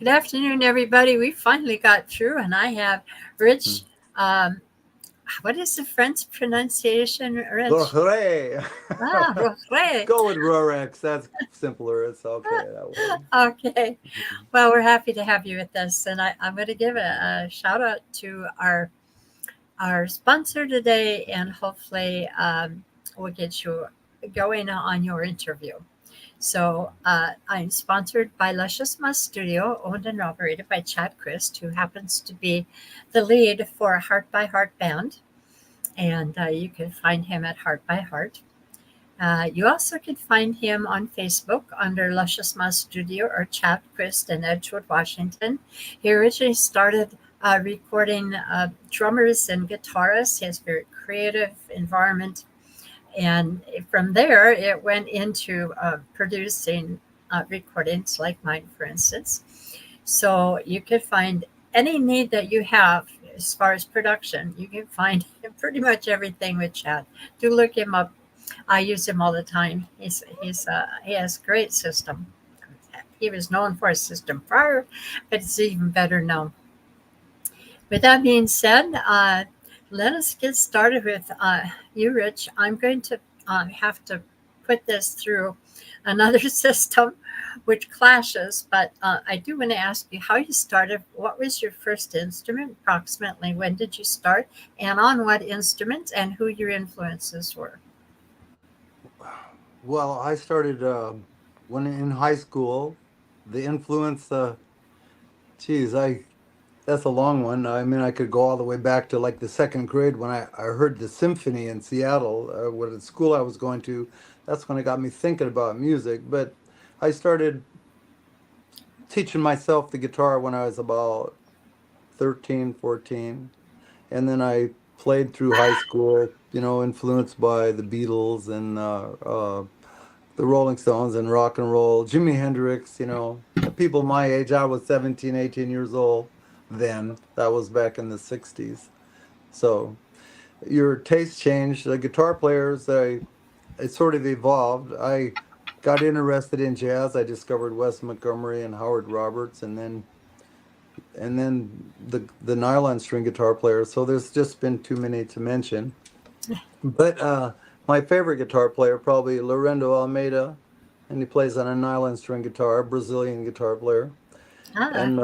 Good afternoon, everybody. We finally got through, and I have Rich. Um, what is the French pronunciation, Rich? Hooray! Ah, Roche. Go with Rerox. That's simpler. It's okay that way. Okay. Well, we're happy to have you with us, and I'm going to give a shout out to our sponsor today, and hopefully we'll get you going on your interview. So I'm sponsored by Luscious Must Studio, owned and operated by Chad Christ, who happens to be the lead for Heart by Heart Band. And you can find him at Heart by Heart. You also can find him on Facebook under Luscious Must Studio or Chad Christ in Edgewood, Washington. He originally started recording drummers and guitarists. He has a very creative environment, and from there, it went into producing recordings like mine, for instance. So you could find any need that you have as far as production. You can find pretty much everything with Chad. Do look him up. I use him all the time. He has a great system. He was known for his system prior, but it's even better now. With that being said, let us get started with you, Rich. I'm going to have to put this through another system, which clashes, but I do want to ask you how you started. What was your first instrument, approximately? When did you start, and on what instruments, and who your influences were? Well, I started when in high school. The influence, geez, that's a long one. I mean, I could go all the way back to like the second grade when I heard the symphony in Seattle, what the school I was going to. That's when it got me thinking about music. But I started teaching myself the guitar when I was about 13, 14. And then I played through high school, influenced by the Beatles and the Rolling Stones and rock and roll, Jimi Hendrix, people my age. I was 17, 18 years old then. That was back in the 60s. So your taste changed. The guitar players, it sort of evolved. I got interested in jazz. I discovered Wes Montgomery and Howard Roberts, and then the nylon string guitar players. So there's just been too many to mention. But my favorite guitar player probably Lorendo Almeida, and he plays on a nylon string guitar, Brazilian guitar player. Ah, And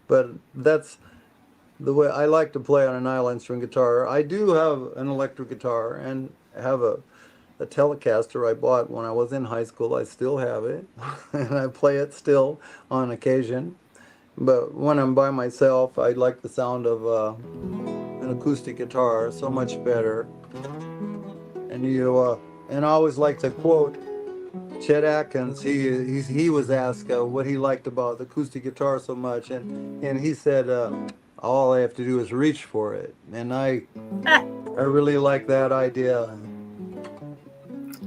but that's the way I like to play on a nylon string guitar. I do have an electric guitar and have a Telecaster I bought when I was in high school. I still have it, and I play it still on occasion. But when I'm by myself, I like the sound of an acoustic guitar so much better. And I always like to quote Chet Atkins. He was asked what he liked about the acoustic guitar so much, and he said, all I have to do is reach for it. And I really like that idea.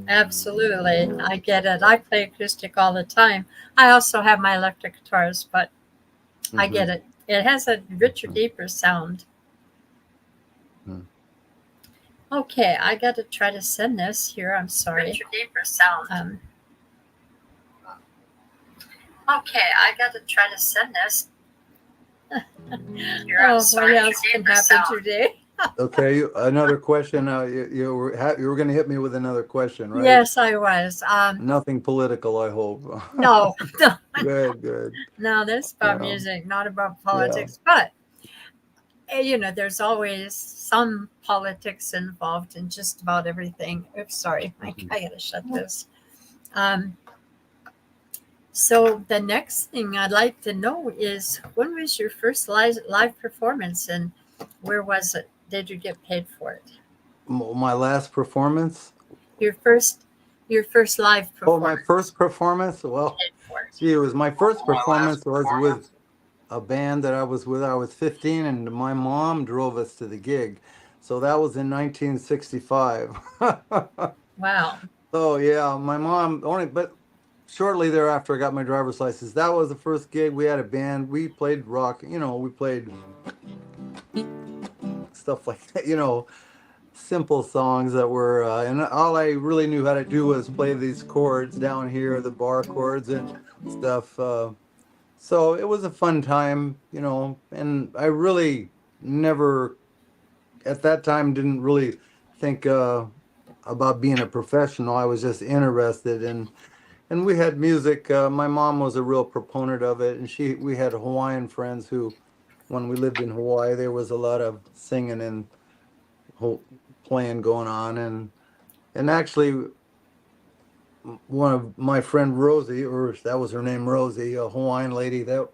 absolutely. I get it. I play acoustic all the time. I also have my electric guitars, but I Hmm. get it. It has a richer, deeper sound. Okay, I got to try to send this here. I'm sorry. Richer, deeper sound. Okay, I got to try to send this. Here, oh, what else can happen today? Okay, another question. You were going to hit me with another question, right? Yes, I was. Nothing political, I hope. No, no, Good, good. no. This is about Yeah, music, not about yeah. politics. But there's always some politics involved in just about everything. Oops, sorry, Mhm. I gotta shut this. Um, so the next thing I'd like to know is when was your first live performance, and where was it? Did you get paid for it? My last performance. Your first, your first live Oh, my performance. first performance. Well, Paid for it. gee, it was my first performance was with a band that I was with. I was 15, and my mom drove us to the gig. So that was in 1965. Wow. Oh yeah, my mom only, but shortly thereafter I got my driver's license. That was the first gig. We had a band. We played rock. We played stuff like that. Simple songs that were, and all I really knew how to do was play these chords down here, the bar chords and stuff. So it was a fun time, and I really never at that time didn't really think about being a professional. I was just interested in, and we had music. My mom was a real proponent of it, and we had Hawaiian friends who, when we lived in Hawaii, there was a lot of singing and ho- playing going on, and actually one of my friend Rosie, or that was her name, Rosie, a Hawaiian lady that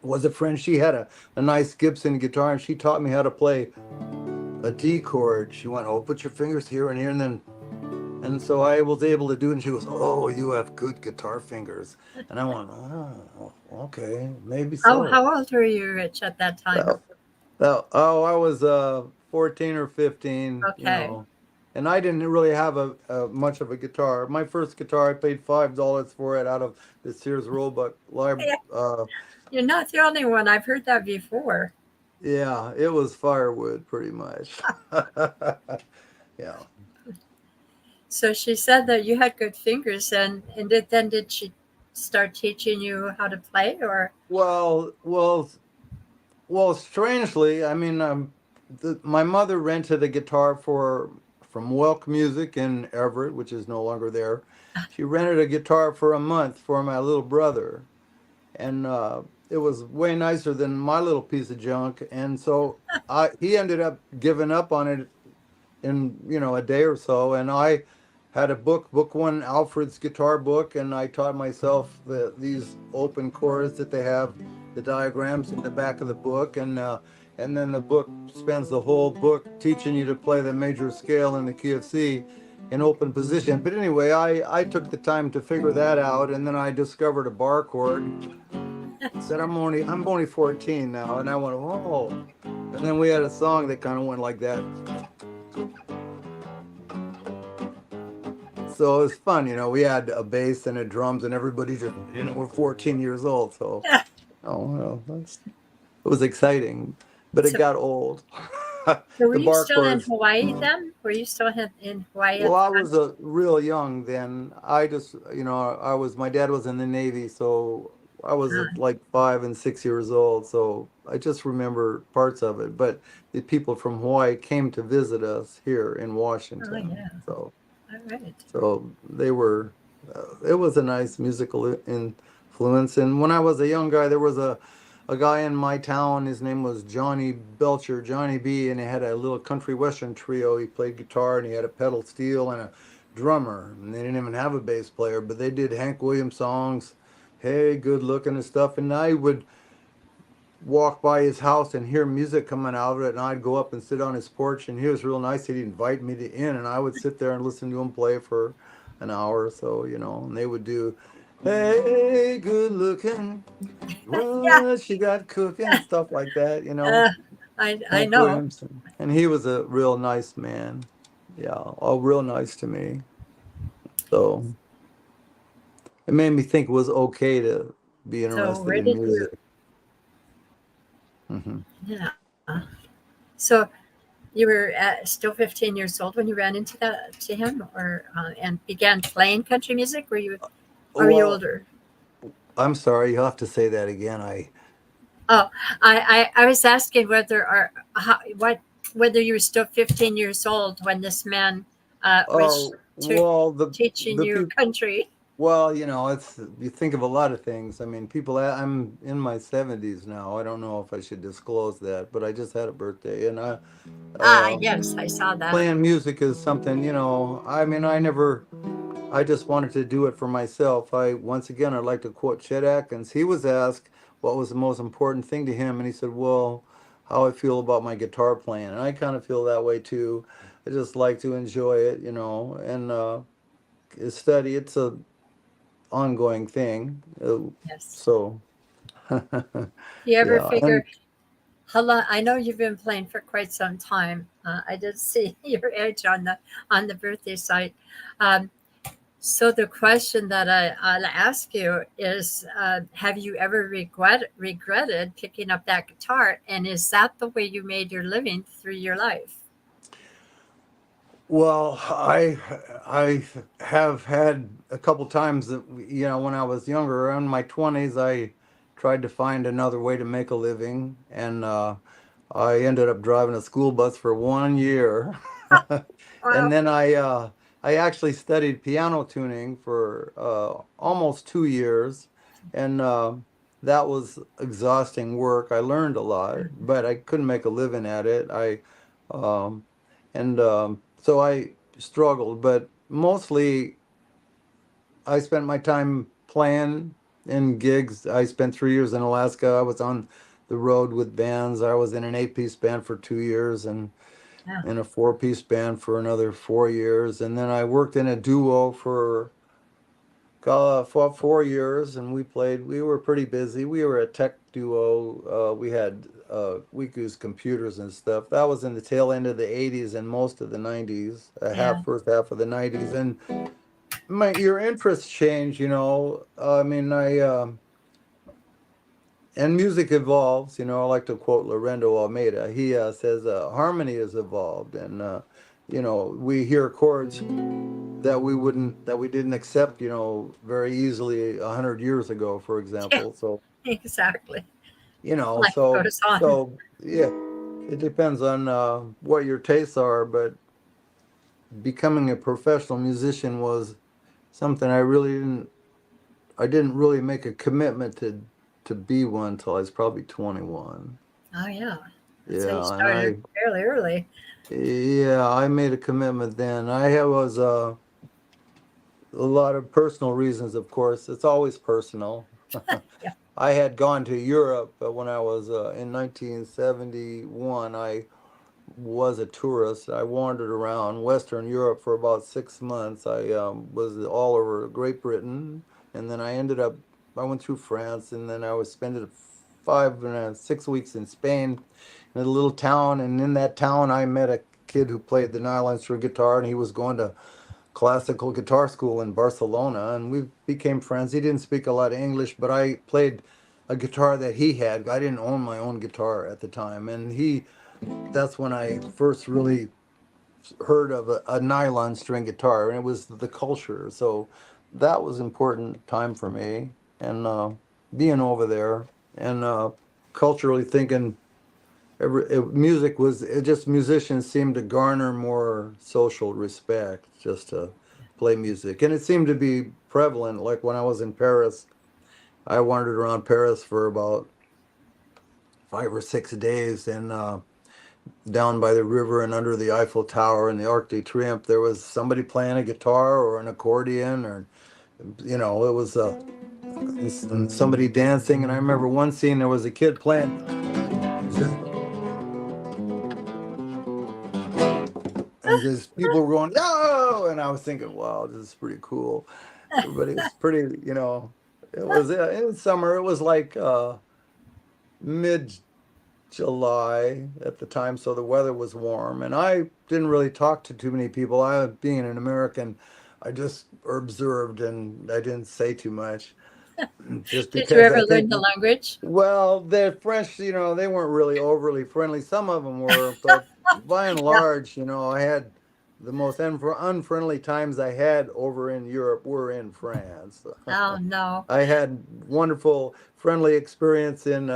was a friend. She had a nice Gibson guitar, and she taught me how to play a D chord. She went, "Oh, put your fingers here and here," and so I was able to do it. And she goes, "Oh, you have good guitar fingers." And I went, "Oh, okay, maybe so." How old were you, Rich, at that time? That, oh, I was 14 or 15, Okay. and I didn't really have a much of a guitar. My first guitar, I paid $5 for it out of the Sears Roebuck Yeah, library. you're not the only one. I've heard that before. Yeah, it was firewood pretty much. Yeah. So she said that you had good fingers, and then did she start teaching you how to play, or? Well, well, well, strangely, I mean, my mother rented a guitar from Welk Music in Everett, which is no longer there. She rented a guitar for a month for my little brother, and it was way nicer than my little piece of junk. And so he ended up giving up on it in a day or so, and I had a book one, Alfred's guitar book, and I taught myself these open chords that they have the diagrams in the back of the book, and then the book spends the whole book teaching you to play the major scale in the key of C in open position. But anyway, I took the time to figure that out, and then I discovered a bar chord. Said I'm only 14 now, and I went, oh. And then we had a song that kind of went like that. So it was fun, We had a bass and a drums, and everybody just, we're 14 years old. So, oh, well, it was exciting, but it So, got old. so were The you bar still in chords. Hawaii then? Were you still in Hawaii Well, at the I time? was real young then. I just, my dad was in the Navy, so I was like 5 and 6 years old. So I just remember parts of it. But the people from Hawaii came to visit us here in Oh Washington. yeah. So All right. So it was a nice musical influence. And when I was a young guy, there was a guy in my town. His name was Johnny Belcher, Johnny B, and he had a little country western trio. He played guitar and he had a pedal steel and a drummer. And they didn't even have a bass player, but they did Hank Williams songs. Hey, good looking and stuff. And I would walk by his house and hear music coming out of it, and I'd go up and sit on his porch, and he was real nice. He'd invite me to in, and I would sit there and listen to him play for an hour or so, and they would do, "Hey, good looking, Yeah. what she got cooking," stuff like that, Uh, I Hank know. Williamson. And he was a real nice man. Yeah, all real nice to me. So it made me think it was okay to be So interested where in did you? music. Hmm. Yeah. So you were still 15 years old when you ran into that to him, or and began playing country music. Or were you Well, older? I'm sorry, you'll have to say that again. Oh, I was asking whether you were still 15 years old when this man was Oh, well, teaching the you people. country. Well, it's you think of a lot of things. I mean, I'm in my 70s now. I don't know if I should disclose that, but I just had a birthday, and Ah, uh, yes, I saw that. playing music is something. I mean, I just wanted to do it for myself. Once again, I'd like to quote Chet Atkins. He was asked what was the most important thing to him, and he said, "Well, how I feel about my guitar playing." And I kind of feel that way too. I just like to enjoy it, and study. It's a ongoing thing. Yes. So, Do you ever yeah, and figure how long? I know you've been playing for quite some time. I did see your age on the birthday site. Um, so the question that I'll ask you is, have you ever regretted picking up that guitar? And is that the way you made your living through your life? well, I have had a couple times that when I was younger, around my 20s, I tried to find another way to make a living, and I ended up driving a school bus for 1 year, and Wow. then I actually studied piano tuning for almost 2 years, and that was exhausting work. I learned a lot, but I couldn't make a living at it. Um, and so I struggled, but mostly I spent my time playing in gigs. I spent 3 years in Alaska. I was on the road with bands. I was in an 8-piece band for 2 years and Yeah. in a 4-piece band for another 4 years. And then I worked in a duo for 4 years, and we played. We were pretty busy. We were a tech duo. We used computers and stuff. That was in the tail end of the 80s and most of the 90s, Yeah. first half of the 90s. And your interests change, I mean, and music evolves. I like to quote Lorenzo Almeida. He says harmony has evolved, and we hear chords that we didn't accept, very easily 100 years ago, for Yeah. example. So Exactly. Life so goes on. yeah, it depends on what your tastes are, but becoming a professional musician was something I didn't really make a commitment to be one until I was probably 21. Oh yeah. So you Yeah, and started fairly early. I made a commitment then. Was a lot of personal reasons, of course. It's always personal. Yeah. I had gone to Europe when I was in 1971. I was a tourist. I wandered around Western Europe for about 6 months. I was all over Great Britain, and then I went through France, and then I was spending 6 weeks in Spain, in a little town. And in that town, I met a kid who played the nylon string guitar, and he was going to classical guitar school in Barcelona, and we became friends. He didn't speak a lot of English, but I played a guitar that he had. I didn't own my own guitar at the time, and that's when I first really heard of a nylon string guitar, and it was the culture. So that was important time for me, and being over there and culturally thinking. Music was it just musicians seemed to garner more social respect just to play music, and it seemed to be prevalent. Like when I was in Paris, I wandered around Paris for about 5 or 6 days, and down by the river and under the Eiffel Tower and the Arc de Triomphe, there was somebody playing a guitar or an accordion, or it was and somebody dancing. And I remember one scene, there was a kid playing, and just people were going, "No!" And I was thinking, "Wow, this is pretty cool." But it's pretty, it was in summer. It was like mid July at the time, so the weather was warm, and I didn't really talk to too many people. Being an American, I just observed and I didn't say too much, just Did you because ever I learn think, the language? well, the French, they weren't really overly friendly. Some of them were, but by and Yeah. large, I had the most unfriendly times I had over in Europe were in France. Oh no. I had wonderful, friendly experience in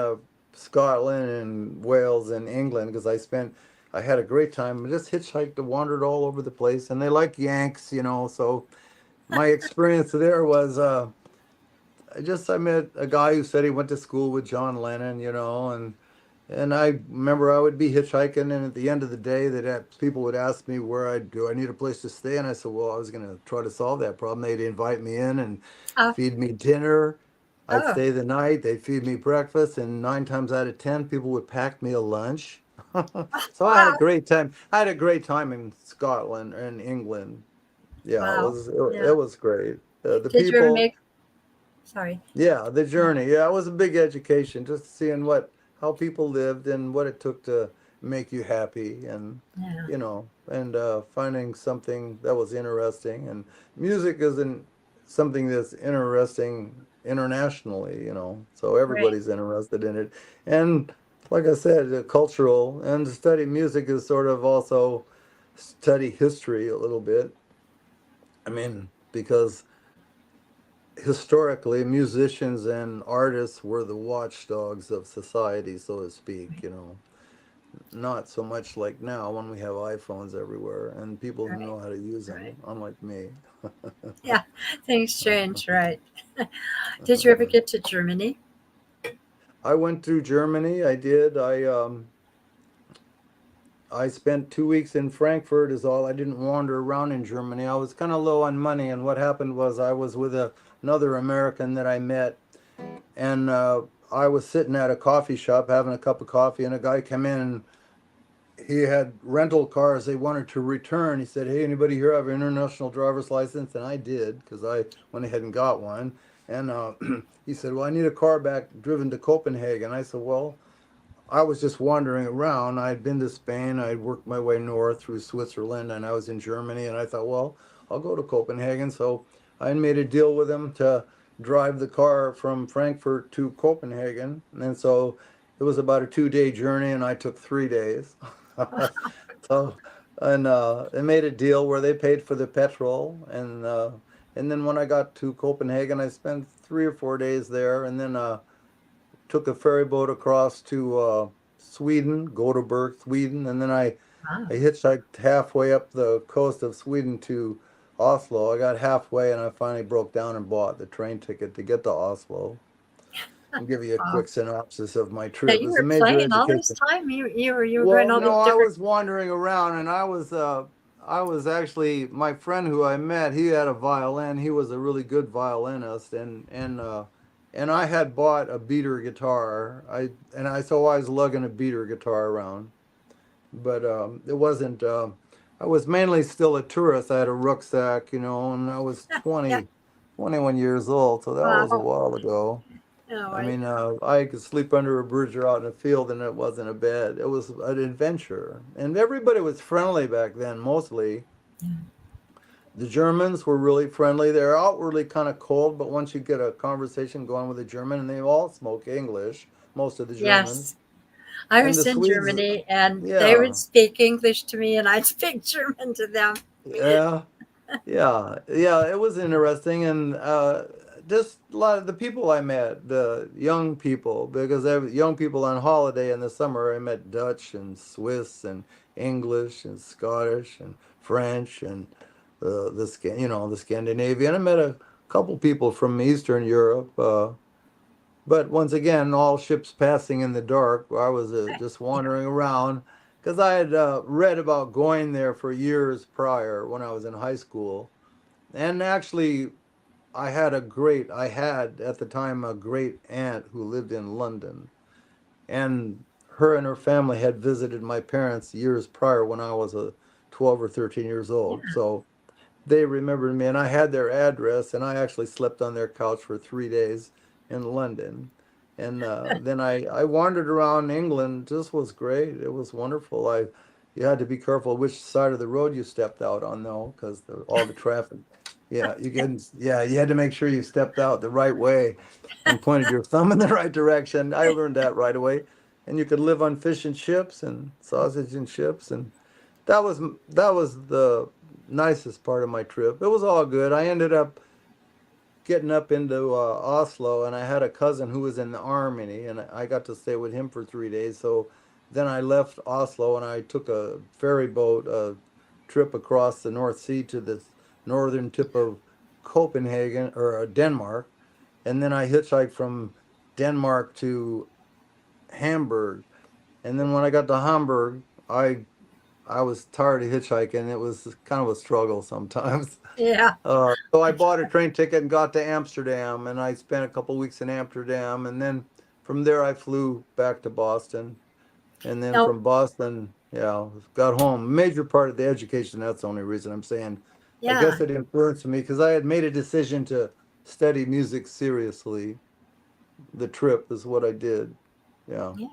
Scotland and Wales and England because I had a great time. I just hitchhiked and wandered all over the place, and they like Yanks, so my experience there was I met a guy who said he went to school with John Lennon, and I remember I would be hitchhiking, and at the end of the day, people would ask me where I need a place to stay, and I said, well, I was going to try to solve that problem. They'd invite me in and Oh. feed me dinner. I'd Oh. stay the night. They'd feed me breakfast, and 9 times out of 10, people would pack me a lunch. So I had a Wow. great time. I had a great time in Scotland and England. Yeah, it Wow. was Yeah. it was great. The Did you ever people. make? Sorry. Yeah, the Yeah. journey. Yeah, it was a big education, just seeing how people lived and what it took to make you happy, and Yeah. finding something that was interesting. And music isn't something that's interesting internationally, so Right. everybody's interested in it. And like I said, cultural, and to study music is sort of also study history a little bit. I mean, because historically, musicians and artists were the watchdogs of society, so to speak, Right. Not so much like now when we have iPhones everywhere and people who Right. know how to use Right. them, unlike me. Yeah. Things change. Right. Did you ever get to Germany? I went through Germany. I did. I spent 2 weeks in Frankfurt is all. I didn't wander around in Germany. I was kind of low on money, and what happened was I was with another American that I met, and I was sitting at a coffee shop having a cup of coffee, and a guy came in and he had rental cars they wanted to return. He said, "Hey, anybody here have an international driver's license?" And I did because I went ahead and got one. And he said, "Well, I need a car back driven to Copenhagen." I said, "Well, I was just wandering around. I'd been to Spain. I'd worked my way north through Switzerland, and I was in Germany. And I thought, well, I'll go to Copenhagen." So I made a deal with him to drive the car from Frankfurt to Copenhagen. And so it was about a 2 day journey, and I took 3 days. So, and they made a deal where they paid for the petrol, and then when I got to Copenhagen, I spent 3 or 4 days there, and then took a ferry boat across to Sweden, Gothenburg, Sweden, and then Wow. I hitchhiked halfway up the coast of Sweden to Oslo. I got halfway and I finally broke down and bought the train ticket to get to Oslo. I'll give you a Wow. quick synopsis of my That trip. you It's a were major playing all this education. time. You were going Well, all no, these I different. was wandering around and I was actually my friend who I met, he had a violin. He was a really good violinist and I had bought a beater guitar. I so I was lugging a beater guitar around. But it wasn't I was mainly still a tourist. I had a rucksack, and I was Yeah. 21 years old, so that was a Wow. while ago. Oh, I I, mean, I could sleep under a bridge or out in a field, and it wasn't a bed. It was an adventure, and everybody was friendly back then. Mostly, yeah. the Germans were really friendly. They're outwardly kind of cold, but once you get a conversation going with a German, and they all spoke English, most of the Germans, Yes. I and the was in Swedes, Germany and they would yeah, speak English to me and I'd speak German to them. yeah. Yeah, yeah, it was interesting, and just a lot of the people I met, the young people, because young people on holiday in the summer. I met Dutch and Swiss and English and Scottish and French and the Scandinavian. I met a couple people from Eastern Europe, but once again, all ships passing in the dark. I was just Yeah. wandering around because I had read about going there for years prior when I was in high school. And actually, I had at the time a great aunt who lived in London. And her and her family had visited my parents years prior when I was 12 or 13 years old. Yeah. So they remembered me, and I had their address, and I actually slept on their couch for 3 days in London. And then I wandered around England. This was great. It was wonderful. You had to be careful which side of the road you stepped out on, though, because all the traffic. Yeah, you had to make sure you stepped out the right way and pointed your thumb in the right direction. I learned that right away. And you could live on fish and chips and sausage and chips, and that was the nicest part of my trip. It was all good. I ended up getting up into Oslo, and I had a cousin who was in the army, and I got to stay with him for 3 days. So then I left Oslo, and I took a ferry boat trip across the North Sea to the northern tip of Copenhagen or Denmark, and then I hitchhiked from Denmark to Hamburg. And then when I got to Hamburg, I was tired of hitchhiking. It was kind of a struggle sometimes. Yeah. So I bought a train ticket and got to Amsterdam, and I spent a couple weeks in Amsterdam, and then from there I flew back to Boston, and then No, from Boston, yeah, got home. Major part of the education. That's the only reason I'm saying. I yeah. guess it influenced me because I had made a decision to study music seriously. The trip is what I did. Yeah, Yeah.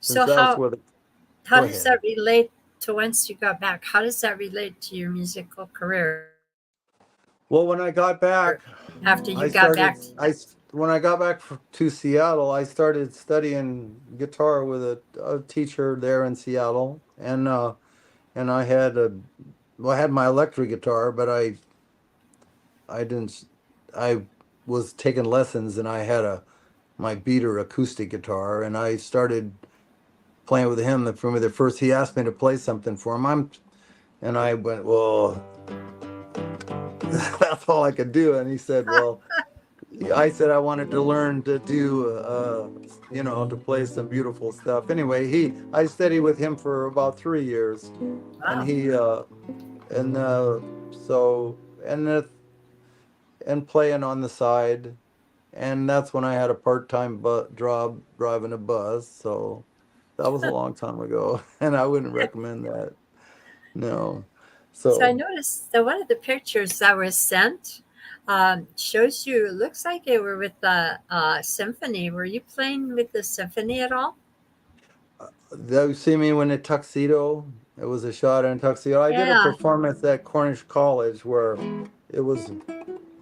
since So that's how what. how Go does ahead. that relate to once you got back? How does that relate to your musical career Well, when I got back, after you got back? when I got back to Seattle, I started studying guitar with a teacher there in Seattle, and I had my electric guitar, but I didn't. I was taking lessons, and I had a my beater acoustic guitar, and I started playing with him. For me, the first he asked me to play something for him. And I went, well, that's all I could do. And he said, well, I said I wanted to learn to do, to play some beautiful stuff. Anyway, I studied with him for about 3 years, and Wow. and so, and playing on the side, and that's when I had a part-time job driving a bus. So that was a long time ago, and I wouldn't recommend that. No. So I So noticed that one of the pictures that was sent shows you, looks like you were with the symphony. Were you playing with the symphony at all? you see me when a tuxedo. It was a shot in a tuxedo. I did a Yeah. performance at Cornish College where it was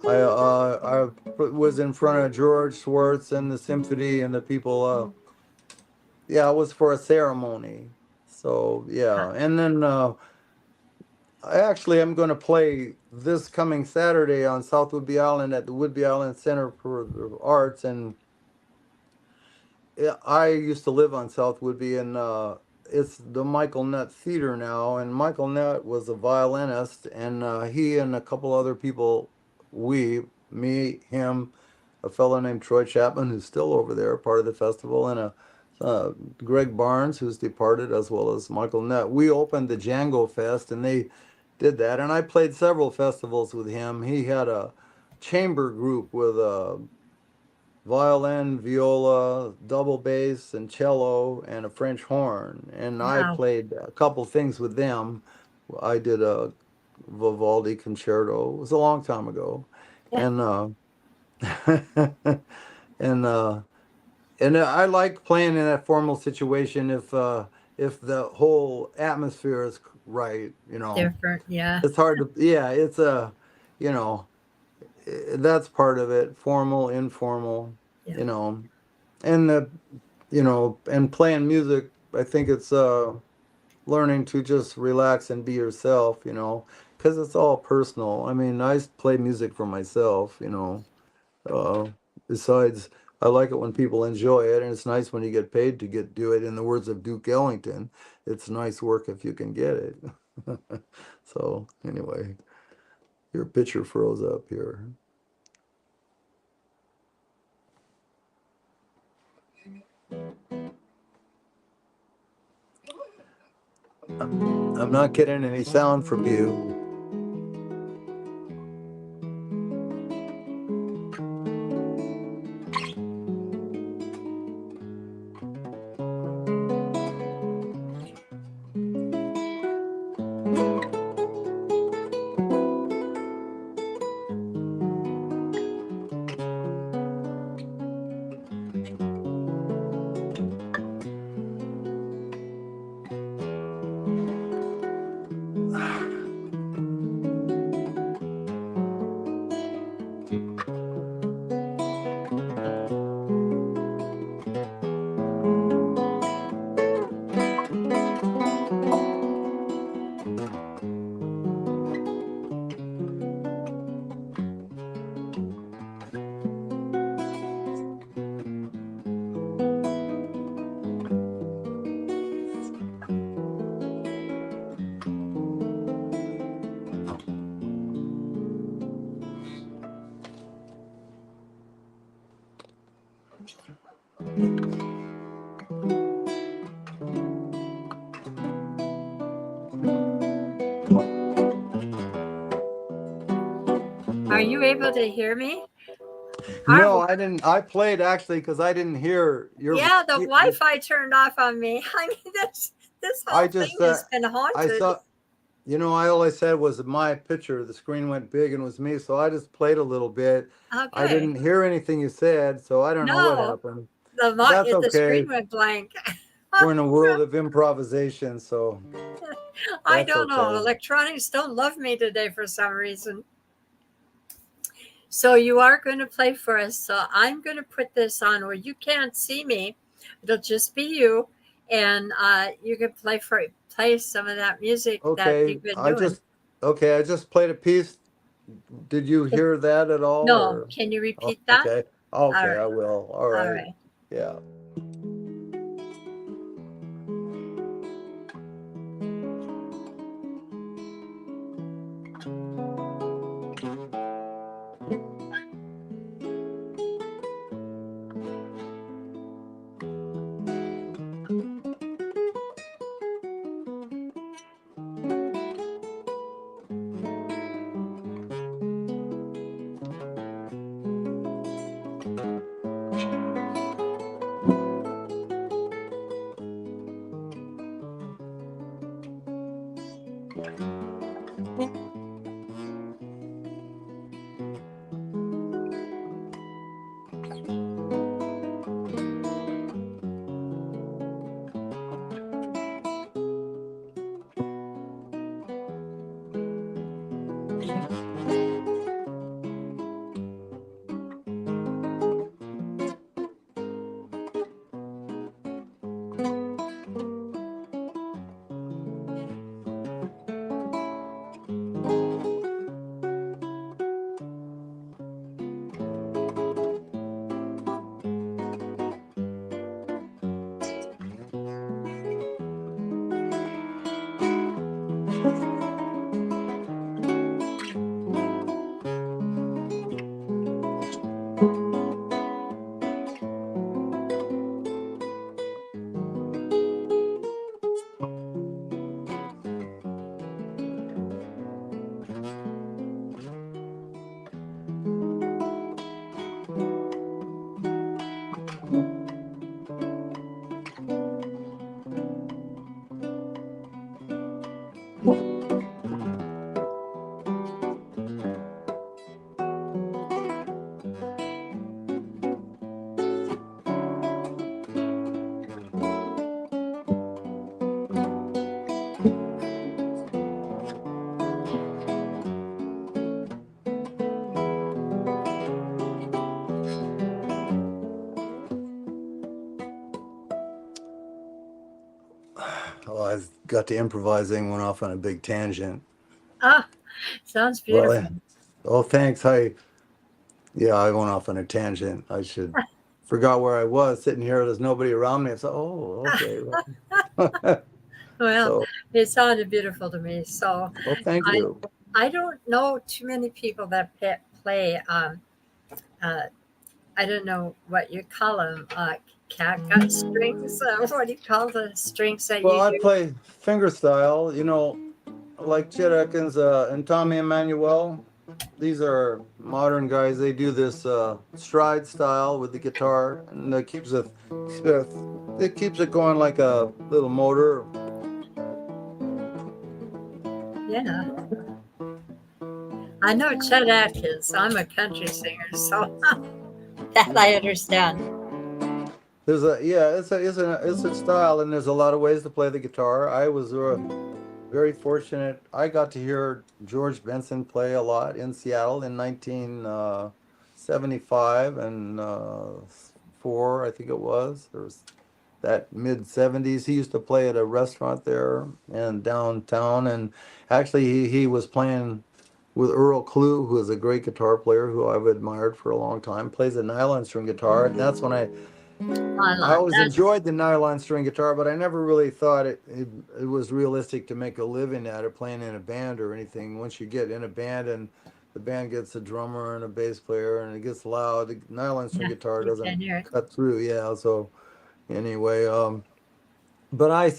I was in front of George Schwartz and the symphony and the people. Yeah, it was for a ceremony. So Uh, yeah, and then I actually am going to play this coming Saturday on South Whidbey Island at the Whidbey Island Center for the Arts, and yeah, I used to live on South Whidbey, and it's the Michael Nutt Theater now. And Michael Nutt was a violinist, and he and a couple other people, him, a fellow named Troy Chapman, who's still over there, part of the festival, and uh, Greg Barnes, who's departed, as well as Michael Nutt. We opened the Django Fest, and they did that. And I played several festivals with him. He had a chamber group with violin, viola, double bass, and cello, and a French horn. And I wow. played a couple things with them. I did a Vivaldi concerto. It was a long time ago, Yeah. and and I like playing in that formal situation if the whole atmosphere is right. Different. Yeah. It's hard to, yeah. It's you know, that's part of it. Formal, informal. Yeah. You know, and and playing music, I think it's learning to just relax and be yourself, because it's all personal. I mean, I play music for myself, uh besides, I like it when people enjoy it, and it's nice when you get paid to do it. In the words of Duke Ellington, it's nice work if you can get it. So anyway, your picture froze up here. I'm not getting any sound from you. Are you able to hear me? Our No, I didn't. I played actually because I didn't hear your. Yeah, the Wi-Fi turned off on me. I mean, this I whole thing just, has been I haunted. saw, I all I said was my picture. The screen went big and it was me, so I just played a little bit. I Okay. didn't hear anything you said, so I don't know what No, happened. That's the screen okay. went blank. We're in a world of improvisation, so I that's don't know. okay. Electronics don't love me today for some reason. So you are going to play for us. So I'm going to put this on where you can't see me. It'll just be you, and you can play some of that music that Okay, you've been doing. I just played a piece. Did you hear that at all, No, or? can you Oh, repeat that? okay. All Okay, I right. will. All All right. right. Yeah. Well, I got to improvising, went off on a big tangent. Ah, sounds Well, beautiful. oh, thanks. Yeah, I went off on a tangent. I should forgot where I was sitting here. There's nobody around me. I said, oh, okay. Well, Well, so, it sounded beautiful to me. So well, thank I you. I don't know too many people that play. Uh, I don't know what you call them. Catgut strings. What do you call the strings that Well, you I use? play fingerstyle, like Chet Atkins and Tommy Emmanuel. These are modern guys. They do this stride style with the guitar, and it keeps it going like a little motor. Yeah, I know Chet Atkins. I'm a country singer, so that I understand. There's a yeah, it's a style, and there's a lot of ways to play the guitar. I was very fortunate. I got to hear George Benson play a lot in Seattle in 1975 and four, I think it was. There was that mid 70s. He used to play at a restaurant there and downtown, and actually he was playing with Earl Klugh, who is a great guitar player who I've admired for a long time. Plays a nylon string guitar, and that's when I Nylon. always enjoyed the nylon string guitar, but I never really thought it was realistic to make a living at it playing in a band or anything. Once you get in a band and the band gets a drummer and a bass player and it gets loud, the nylon string Yeah, guitar you doesn't can hear it. cut through. Yeah, so anyway, but I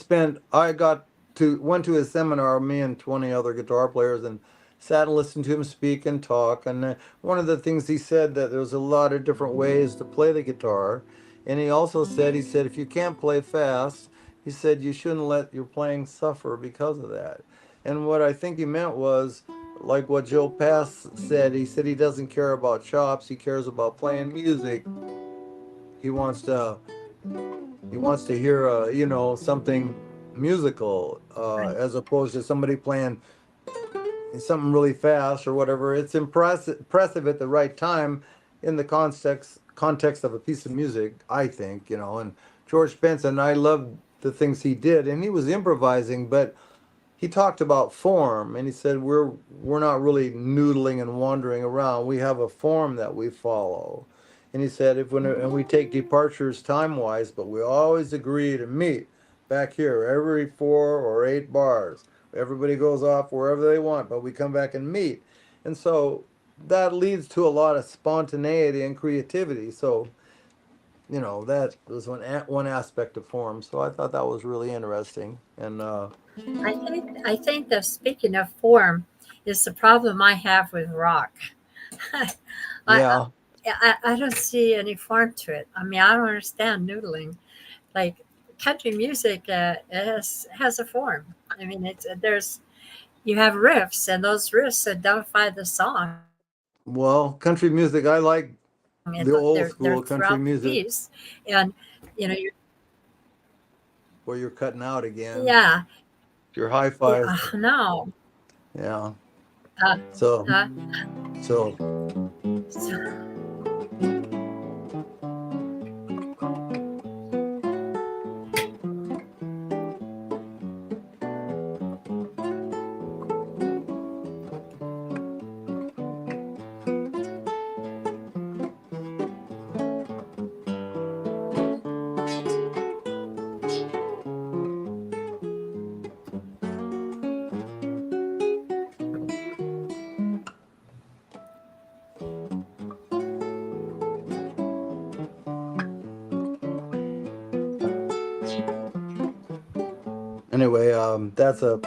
went to his seminar, me and 20 other guitar players, and sat and listened to him speak and talk. And one of the things he said that there's a lot of different ways to play the guitar. And he also said, if you can't play fast, he said you shouldn't let your playing suffer because of that. And what I think he meant was like what Joe Pass said. He said he doesn't care about chops, he cares about playing music. He wants to hear something musical Right. as opposed to somebody playing something really fast or whatever. It's impressive at the right time in the context of a piece of music, I think. And George Benson, I loved the things he did, and he was improvising, but he talked about form, and he said we're not really noodling and wandering around. We have a form that we follow. And he said if when and we take departures time wise, but we always agree to meet back here every 4 or 8 bars. Everybody goes off wherever they want, but we come back and meet. And so that leads to a lot of spontaneity and creativity. So, that was one aspect of form. So I thought that was really interesting. And I think that speaking of form is the problem I have with rock. I, I yeah, I don't see any form to it. I mean, I don't understand noodling. Like country music has a form. I mean, it's there's you have riffs, and those riffs identify the song, and well, country music, I like the old they're school throughout country the music piece, and you're where you're cutting out again. yeah, Your high five. no, Yeah. uh, So, uh, so so, anyway, that's a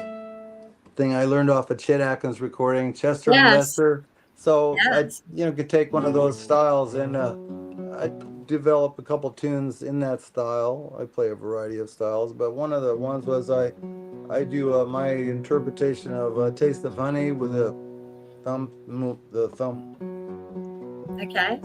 thing I learned off of Chet Atkins recording, Chester and yes, Lester. So I, yes, could take one of those styles and I develop a couple tunes in that style. I play a variety of styles, but one of the ones was I do my interpretation of "Taste of Honey" with a the thumb. okay.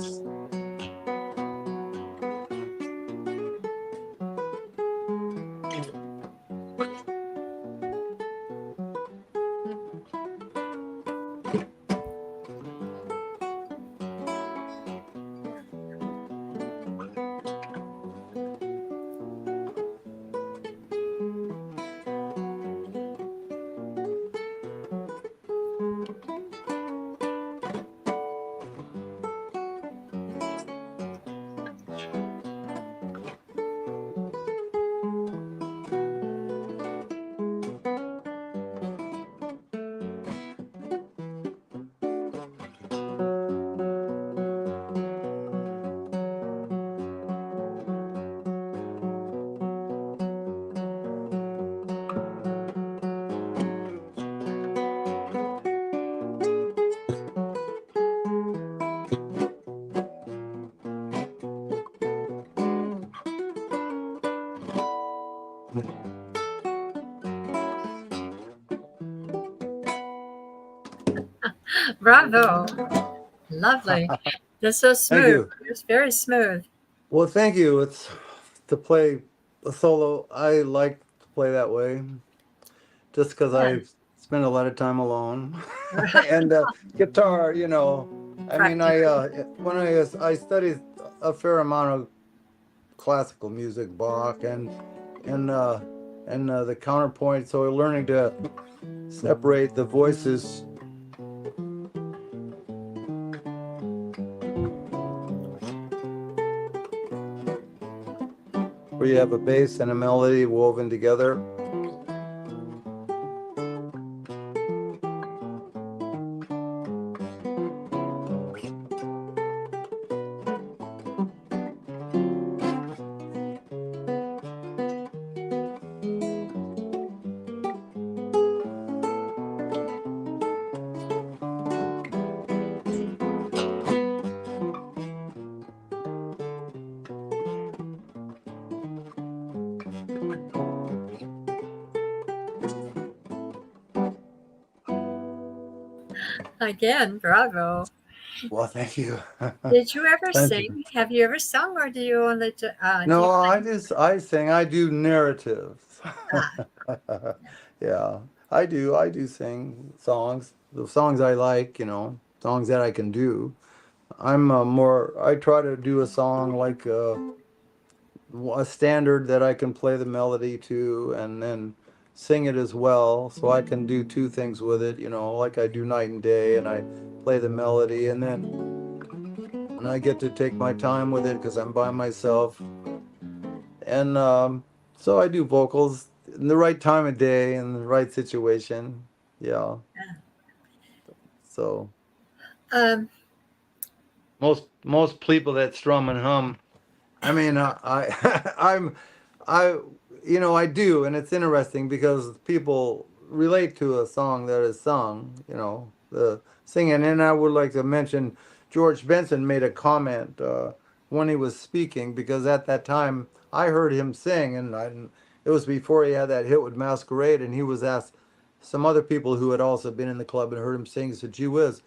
Bravo, lovely. That's so Thank smooth. you. It's very smooth. Well, thank you. It's to play a solo. I like to play that way just because Yeah, I spend a lot of time alone. And guitar, I mean, practically. when I studied a fair amount of classical music, Bach and uh, and the counterpoint. So learning to separate the voices where you have a bass and a melody woven together. Again, bravo. Well, thank you. Did you ever Thank you. sing? Have you ever sung, or do you only do you No, play? I sing. I do narratives. Ah, Yeah, I do sing songs. The songs I like, songs that I can do. I try to do a song like a standard that I can play the melody to, and then sing it as well, so I can do two things with it, you know, like I do night and day, and I play the melody, and I get to take my time with it because I'm by myself, and so I do vocals in the right time of day in the right situation, yeah. So Um, most people that strum and hum, I mean, I'm, I, you know, I do, and it's interesting because people relate to a song that is sung, you know, the singing. And I would like to mention George Benson made a comment when he was speaking because at that time I heard him sing, and it was before he had that hit with Masquerade, and he was asked some other people who had also been in the club and heard him sing. He said, "Gee whiz,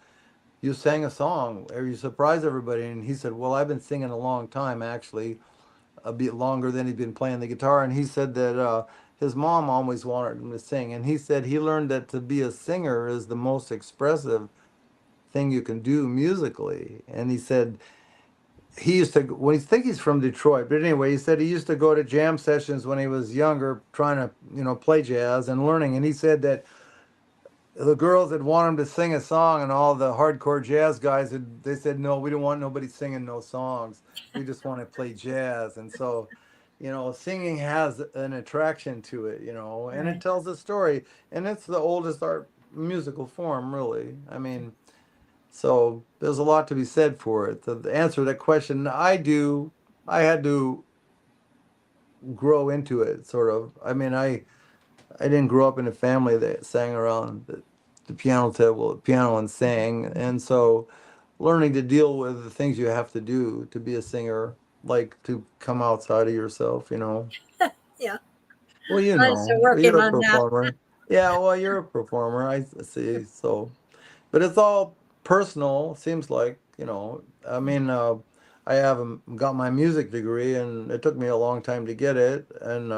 you sang a song, or you surprised everybody." And he said, "Well, I've been singing a long time, actually, a bit longer than he'd been playing the guitar." And he said that his mom always wanted him to sing. And he said he learned that to be a singer is the most expressive thing you can do musically. And he said he used to, when he think he's from Detroit, but anyway, he said he used to go to jam sessions when he was younger, trying to, you know, play jazz and learning. And he said that the girls that want him to sing a song, and all the hardcore jazz guys, they said, no, we don't want nobody singing no songs. We just want to play jazz. And so, you know, singing has an attraction to it, you know, and it right. tells a story. And it's the oldest art musical form, really. I mean, so there's a lot to be said for it. The answer to that question, I had to grow into it, sort of. I mean, I didn't grow up in a family that sang around the piano table, piano and sang, and so learning to deal with the things you have to do to be a singer, like to come outside of yourself, you know. Yeah. Well, you I'm still know, working you're a on that. performer. Yeah, well, you're a performer. I see. So, but it's all personal. Seems like, you know. I mean, I haven't got my music degree, and it took me a long time to get it, and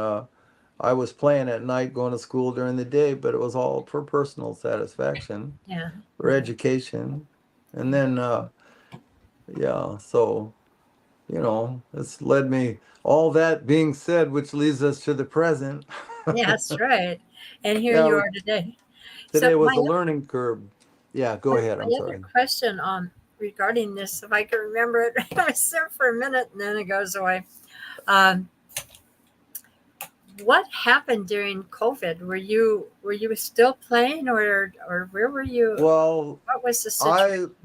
I was playing at night, going to school during the day, but it was all for personal satisfaction, Yeah. for education. And then, yeah, so, you know, it's led me, all that being said, which leads us to the present. Yeah, that's right. And here you Yeah, are today. So today was a learning curve. Yeah, go ahead. I'm my other sorry. question regarding this, if I can remember it, I was there for a minute and then it goes away. Um, what happened during COVID? Were you still playing, or where were you? Well, What was the situation?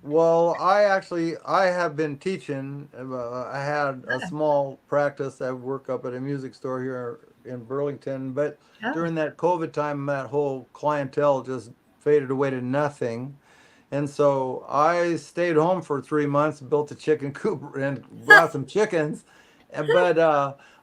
I actually I have been teaching. I had a small practice. I work up at a music store here in Burlington, but Oh, during that COVID time, that whole clientele just faded away to nothing. And so I stayed home for 3 months, built a chicken coop, and brought some chickens. But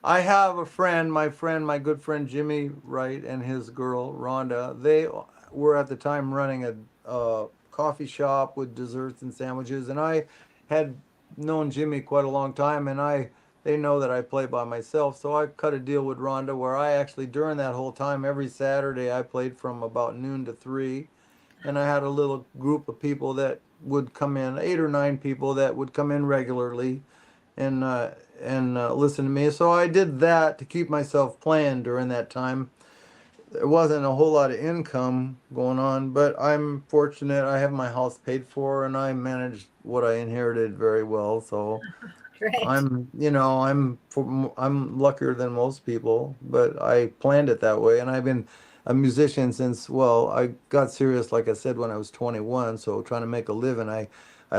I have a friend, my good friend Jimmy Wright, and his girl Rhonda. They were at the time running a coffee shop with desserts and sandwiches, and I had known Jimmy quite a long time, and they know that I play by myself. So I cut a deal with Rhonda where I actually, during that whole time, every Saturday I played from about noon to 3, and I had a little group of people that would come in, 8 or 9 people that would come in regularly and listen to me. So I did that to keep myself playing during that time. There wasn't a whole lot of income going on, but I'm fortunate. I have my house paid for, and I managed what I inherited very well. So great. I'm luckier than most people, but I planned it that way, and I've been a musician since, well, I got serious, like I said, when I was 21. So trying to make a living, I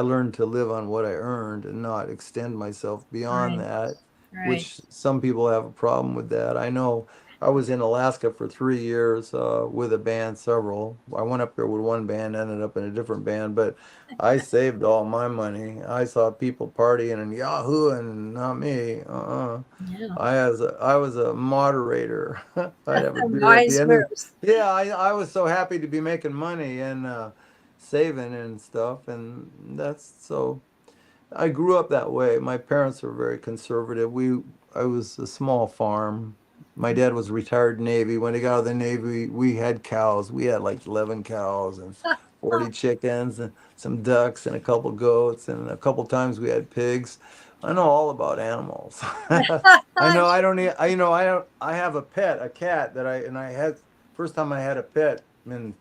learned to live on what I earned and not extend myself beyond Right. that, Right. which some people have a problem with that. I know I was in Alaska for 3 years with a band, several. I went up there with one band, ended up in a different band, but I saved all my money. I saw people partying and Yahoo, and not me. Yeah. I was a moderator. I'd have a beer at the Wise end of. moves. Yeah, I was so happy to be making money and saving and stuff, and that's so. I grew up that way. My parents were very conservative. I was a small farm. My dad was retired Navy. When he got out of the Navy, we had cows. We had like 11 cows and 40 chickens and some ducks and a couple goats, and a couple times we had pigs. I know all about animals. I know I don't need, I, you know, I don't, I have a pet, a cat that I had first time I had a pet. And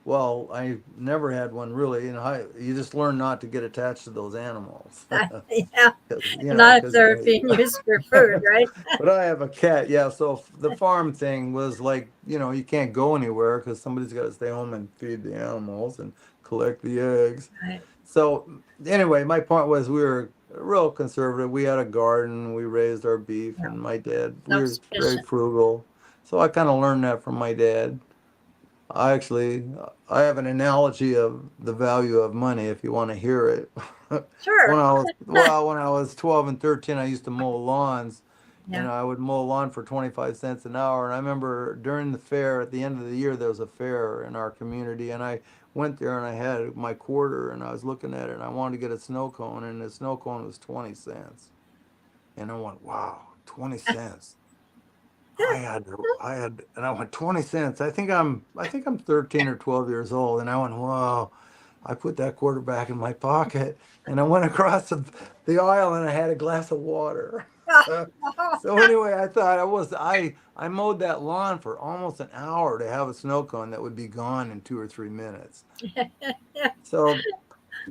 well, I never had one really. You just learn not to get attached to those animals. Yeah, 'Cause, not if because they're being used for food, right? but I have a cat, yeah. So the farm thing was like, you can't go anywhere because somebody's got to stay home and feed the animals and collect the eggs. Right. So anyway, my point was we were real conservative. We had a garden, we raised our beef, Yeah, and my dad, we were very self-sufficient. frugal. So I kind of learned that from my dad. I have an analogy of the value of money if you want to hear it. Sure. When I was 12 and 13, I used to mow lawns, Yeah. and I would mow a lawn for 25 cents an hour. And I remember during the fair, at the end of the year, there was a fair in our community, and I went there and I had my quarter, and I was looking at it, and I wanted to get a snow cone, and the snow cone was 20 cents. And I went, wow, 20 cents. And I went 20 cents. I think I'm 13 or 12 years old. And I went, whoa. I put that quarter back in my pocket and I went across the aisle and I had a glass of water. So anyway, I thought I mowed that lawn for almost an hour to have a snow cone that would be gone in 2 or 3 minutes. So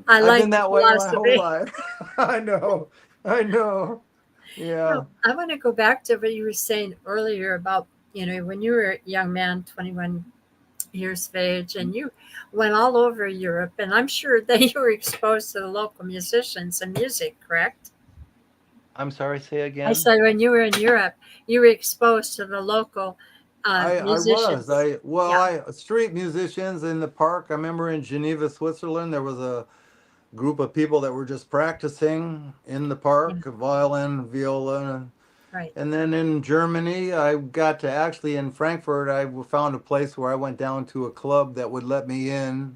I I've like been the that way my whole philosophy. life. I know. I know. Yeah. Now, I want to go back to what you were saying earlier about, when you were a young man, 21 years of age, and you went all over Europe, and I'm sure that you were exposed to the local musicians and music, correct? I'm sorry, say I again. said when you were in Europe, you were exposed to the local I was. musicians. Yeah, I street musicians in the park. I remember in Geneva, Switzerland, there was a group of people that were just practicing in the yeah, park, violin, viola. right. And then in Germany, I got to actually in Frankfurt, I found a place where I went down to a club that would let me in.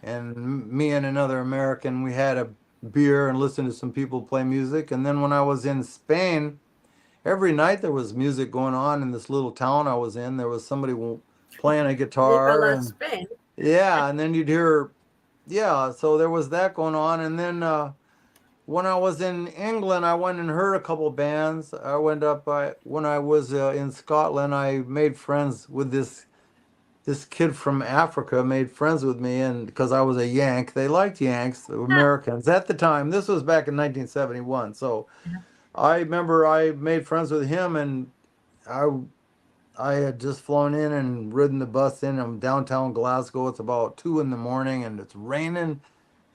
And me and another American, we had a beer and listened to some people play music. And then when I was in Spain, every night there was music going on in this little town I was in. There was somebody playing a Viva guitar la and Spain. yeah, and then you'd hear yeah, so there was that going on and then when I was in England, I went and heard a couple bands. I went up when I was in Scotland, I made friends with this kid from Africa made friends with me and because I was a Yank. They liked Yanks, the Ah, Americans at the time. This was back in 1971. So yeah. I remember I made friends with him and I I had just flown in and ridden the bus in. I'm downtown Glasgow. It's about 2 in the morning and it's raining.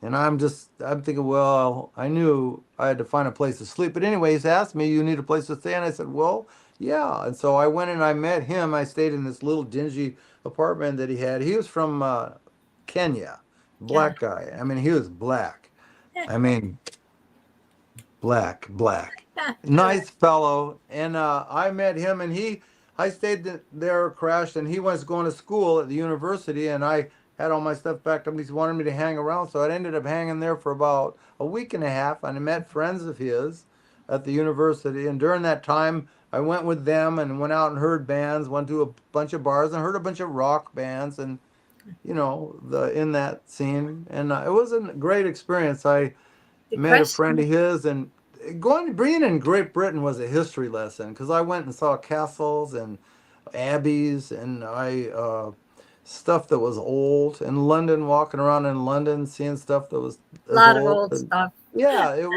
And I'm thinking, well, I knew I had to find a place to sleep. But anyways, he asked me, you need a place to stay? And I said, well, yeah. And so I went and I met him. I stayed in this little dingy apartment that he had. He was from Kenya, Yeah. black guy. I mean, he was black. I mean, black. Right. Nice fellow. And I met him and I stayed there, crashed, and he was going to school at the university and I had all my stuff packed up. He wanted me to hang around. So I ended up hanging there for about a week and a half and I met friends of his at the university. And during that time, I went with them and went out and heard bands, went to a bunch of bars and heard a bunch of rock bands and, the in that scene. And it was a great experience. I The met a friend question, of his and being in Great Britain was a history lesson because I went and saw castles and abbeys and I stuff that was old in London, walking around in London seeing stuff that was a as lot of old old and stuff. yeah, it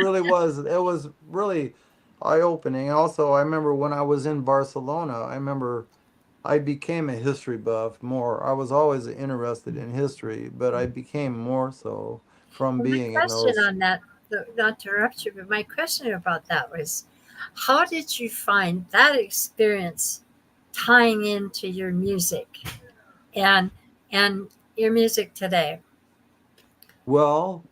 was really eye opening. Also, I remember when I was in Barcelona, I remember I became a history buff more. I was always interested in history, but I became more so from Well, my being in question those. on that, not to interrupt you, but my question about that was, how did you find that experience tying into your music and and your music today? Well,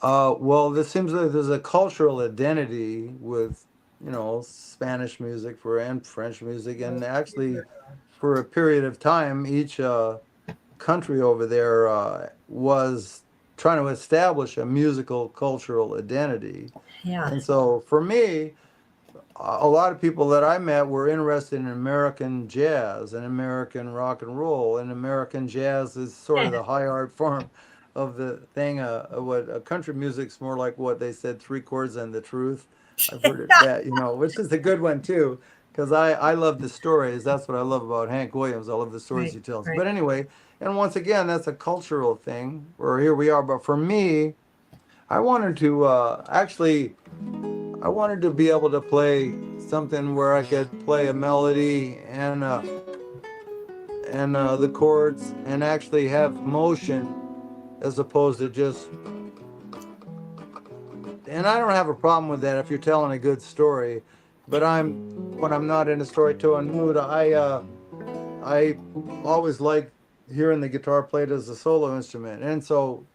this seems like there's a cultural identity with, Spanish music and French music, and actually, for a period of time, each country over there was trying to establish a musical cultural identity. Yeah, And so, for me, a lot of people that I met were interested in American jazz and American rock and roll. And American jazz is sort of the high art form of the thing. What country music's more like what they said, three chords and the truth. I've heard it that, which is a good one too. because I love the stories. That's what I love about Hank Williams. I love the stories Right, he tells. right. But anyway, and once again, that's a cultural thing. Or here we are. But for me, I wanted to actually, I wanted to be able to play something where I could play a melody and the chords and actually have motion as opposed to just. And I don't have a problem with that if you're telling a good story. But when I'm not in a storytelling mood, I always like hearing the guitar played as a solo instrument. And so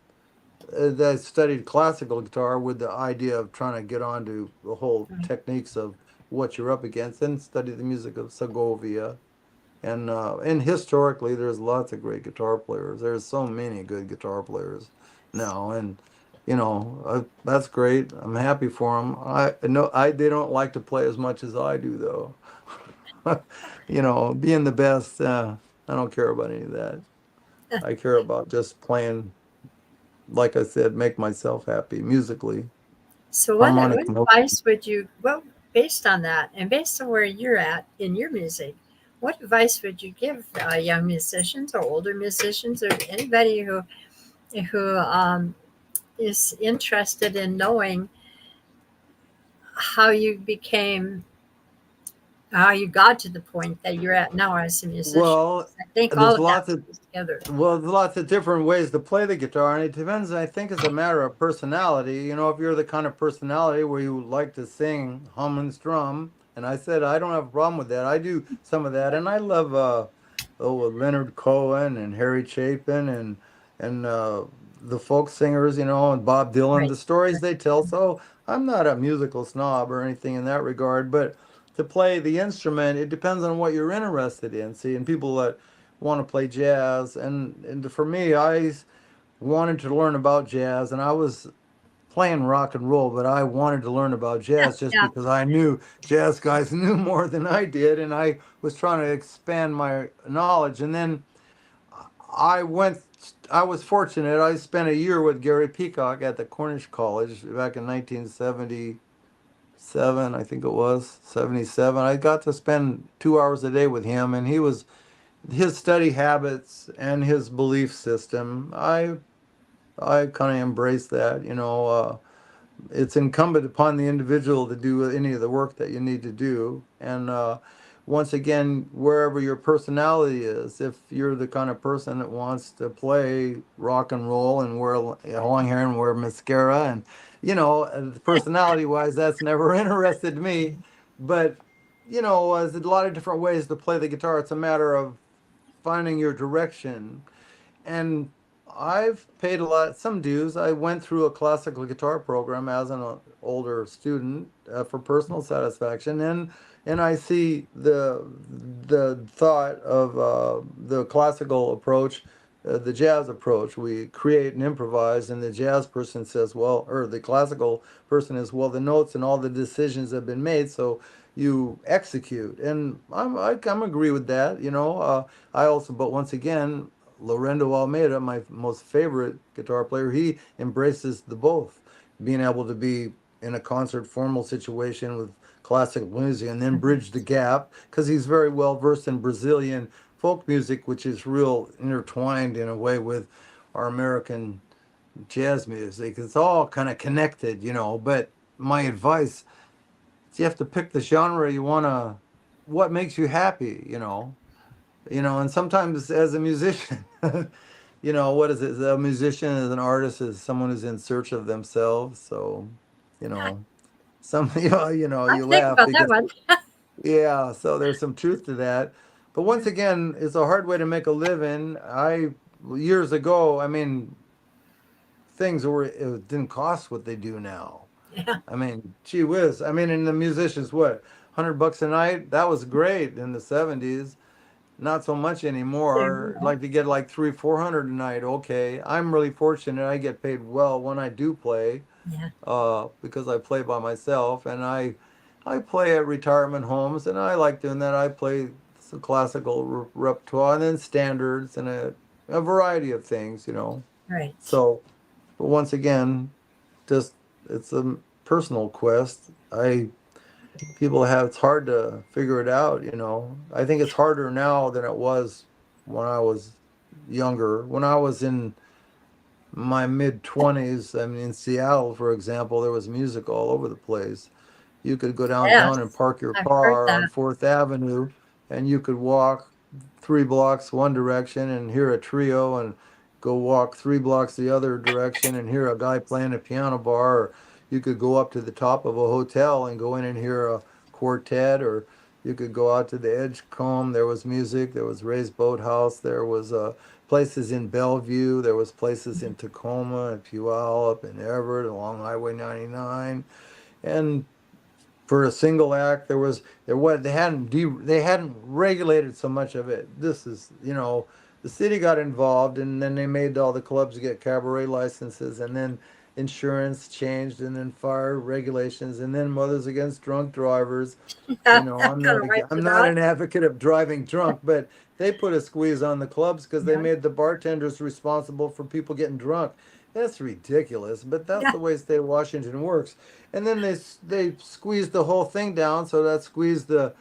I studied classical guitar with the idea of trying to get onto the whole Right. techniques of what you're up against, and studied the music of Segovia. And historically, there's lots of great guitar players. There's so many good guitar players now, and that's great. I'm happy for them. I know they don't like to play as much as I do, though. Being the best, I don't care about any of that. I care about just playing, like I said, make myself happy musically, So what harmonic motion. advice would you, well, based on that and based on where you're at in your music, what advice would you give young musicians or older musicians or anybody who is interested in knowing how you became, how you got to the point that you're at now as a musician? Well, I think all there's of that lots of goes together. Well, there's lots of different ways to play the guitar, and it depends. I think it's a matter of personality. If you're the kind of personality where you like to sing, hum, and strum, and I said I don't have a problem with that. I do some of that, and I love Leonard Cohen and Harry Chapin and the folk singers, and Bob Dylan. Right. The stories they tell. So I'm not a musical snob or anything in that regard, but to play the instrument, it depends on what you're interested in. See, and people that want to play jazz. And for me, wanted to learn about jazz, and I was playing rock and roll, but I wanted to learn about Yeah, jazz just yeah. because I knew jazz guys knew more than I did, and I was trying to expand my knowledge. And then I went. I was fortunate. I spent a year with Gary Peacock at the Cornish College back in 1977, I think it was 77. I got to spend 2 hours a day with him, and his study habits and his belief system. I kind of embrace that. It's incumbent upon the individual to do any of the work that you need to do. And once again, wherever your personality is, if you're the kind of person that wants to play rock and roll and wear long hair and wear mascara, and personality wise, that's never interested me. But there's a lot of different ways to play the guitar. It's a matter of finding your direction. And I've paid some dues. I went through a classical guitar program as an older student for personal satisfaction, and I see the thought of the classical approach, the jazz approach. We create and improvise, and the jazz person says, well, or the classical person is, well, the notes and all the decisions have been made, so you execute. And I'm agree with that. I also, but once again, Lorendo Almeida, my most favorite guitar player, he embraces the both, being able to be in a concert formal situation with classical music and then Mhm. bridge the gap because he's very well versed in Brazilian folk music, which is real intertwined in a way with our American jazz music. It's all kind of connected, But my advice is you have to pick the genre you want to, what makes you happy, and sometimes as a musician, what is it? A musician as an artist is someone who's in search of themselves. So, you know, some I you think laugh about that because one. yeah, so there's some truth to that. But once again, it's a hard way to make a living. I Years ago, I mean, it didn't cost what they do now. Yeah, I mean, gee whiz. I mean, and the musicians, what, $100 a night? That was great in the '70s. Not so much anymore. anymore. Like to get like 300, 400 a night. Okay, I'm really fortunate. I get paid well when I do play, Yeah, because I play by myself, and I play at retirement homes, and I like doing that. I play some classical repertoire and then standards and a variety of things. right. So, but once again, just it's a personal quest. people have, it's hard to figure it out, you know. I think it's harder now than it was when I was younger. When I was in my mid 20s, I mean, in Seattle, for example, there was music all over the place. You could go downtown and Yes, park your I've heard car on that. Fourth Avenue, and you could walk 3 blocks one direction and hear a trio, and go walk 3 blocks the other direction and hear a guy playing a piano bar. Or you could go up to the top of a hotel and go in and hear a quartet, or you could go out to the Edgecombe. There was music. There was Ray's Boathouse. There was places in Bellevue. There was places in Tacoma and Puyallup, up in Everett along Highway 99. And for a single act, there was they hadn't regulated so much of it. This is, you know, the city got involved, and then they made all the clubs get cabaret licenses, and then insurance changed, and then fire regulations, and then Mothers Against Drunk Drivers. You Yeah, know, that kind of wiped I'm it not out. an advocate of driving drunk, but they put a squeeze on the clubs because they Yeah, made the bartenders responsible for people getting drunk. That's ridiculous, but that's yeah, the way state of Washington works. And then they squeezed the whole thing down, so that squeezed the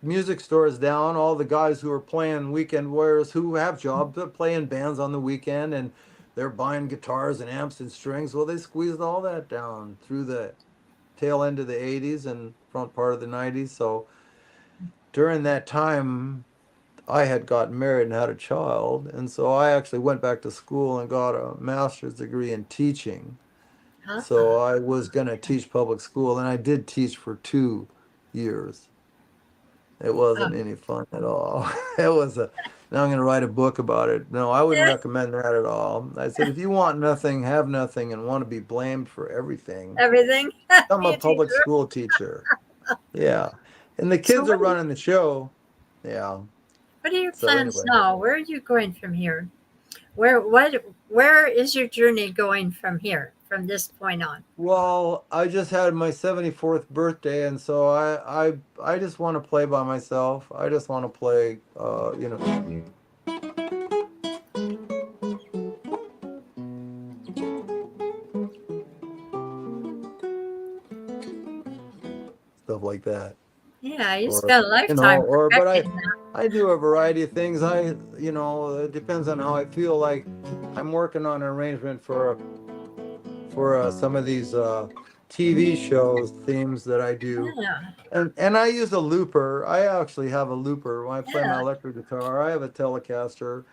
music stores down. All the guys who are playing weekend warriors who have jobs but play in bands on the weekend, and they're buying guitars and amps and strings. Well, they squeezed all that down through the tail end of the 80s and front part of the 90s. So during that time, I had gotten married and had a child, and so I actually went back to school and got a master's degree in teaching. So ah, I was going to teach public school, and I did teach for 2 years. It oh, wasn't any fun at all. It was a, now I'm going to write a book about it. No, I wouldn't yeah, recommend that at all. I said, if you want nothing, have nothing, and want to be blamed for everything, everything. I'm Be a a public teacher. school teacher. Yeah. And the So kids are running the show. Yeah. what are your So plans anyway, now? Where are you going from here? Where is your journey going from here, from this point on? well, I just had my 74th birthday, and so I just want to play by myself. I just want to play, you know, stuff like that. Yeah, you Or, spent a you know, lifetime or but perfecting that. I do a variety of things. You know, it depends on how I feel. Like I'm working on an arrangement for some of these TV shows themes that I do. Yeah, And I use a looper. I actually have a looper when I play my yeah, electric guitar. I have a Telecaster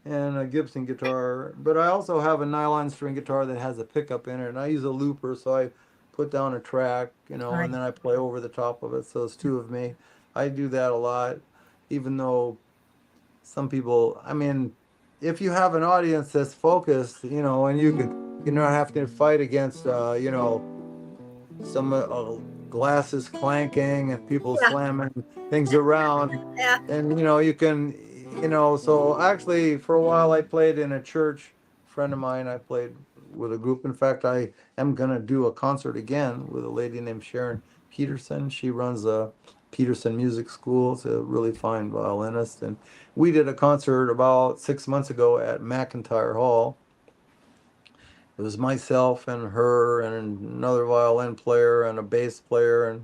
and a Gibson guitar, but I also have a nylon string guitar that has a pickup in it, and I use a looper, so I put down a track, you know, and right. then I play over the top of it. So it's two of me. I do that a lot, even though some people, I mean, if you have an audience that's focused, you know, and you don't have to fight against, you know, some glasses clanking and people Yeah, slamming things around, yeah. and you know you can, you know, so actually for a while I played in a church. Friend of mine, I played with a group. In fact, I am going to do a concert again with a lady named Sharon Peterson. She runs a Peterson Music School. It's a really fine violinist, and we did a concert about 6 months ago at McIntyre Hall. It was myself and her and another violin player and a bass player, and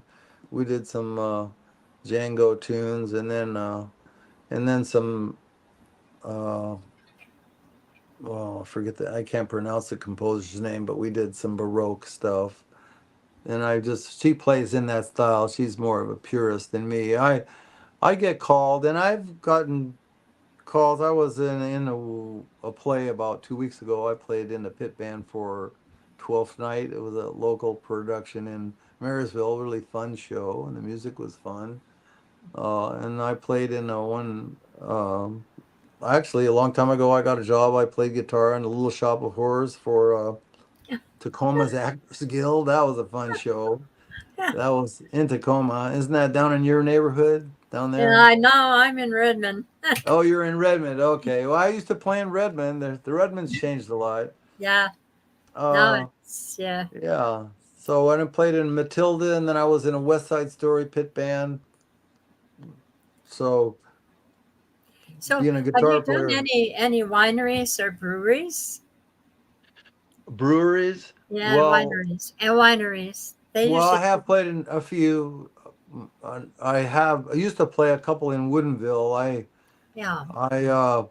we did some Django tunes, and then some uh, well, I forget that, I can't pronounce the composer's name, but we did some Baroque stuff. And I just, she plays in that style. She's more of a purist than me. I get called, and I've gotten calls. I was in a play about 2 weeks ago. I played in the pit band for Twelfth Night. It was a local production in Marysville, really fun show, and the music was fun. And I played in a one. Actually, a long time ago, I got a job. I played guitar in a Little Shop of Horrors for Tacoma's Actors Guild. That was a fun show. Yeah, That was in Tacoma. Isn't that down in your neighborhood down yeah, there? I know. I'm in Redmond. Oh, you're in Redmond. Okay. Well, I used to play in Redmond. The Redmond's changed a lot. Yeah, no, Uh, it's yeah. yeah. So I played in Matilda, and then I was in a West Side Story pit band. So So, being a have guitar you done player, any wineries or breweries? breweries. Yeah, Well, wineries and wineries. They Well, I usually, have played in a few. I used to play a couple in Woodinville. yeah, I